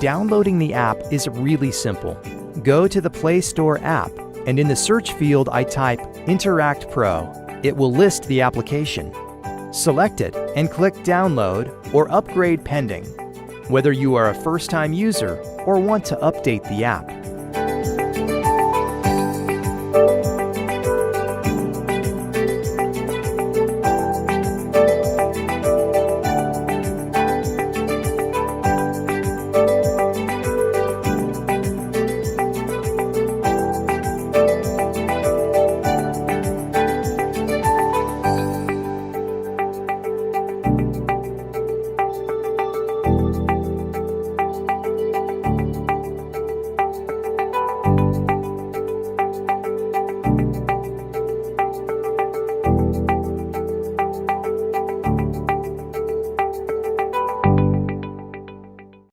Downloading the app is really simple. Go to the Play Store app, and in the search field I type Interact Pro. It will list the application. Select it and click Download or Upgrade Pending, whether you are a first-time user or want to update the app.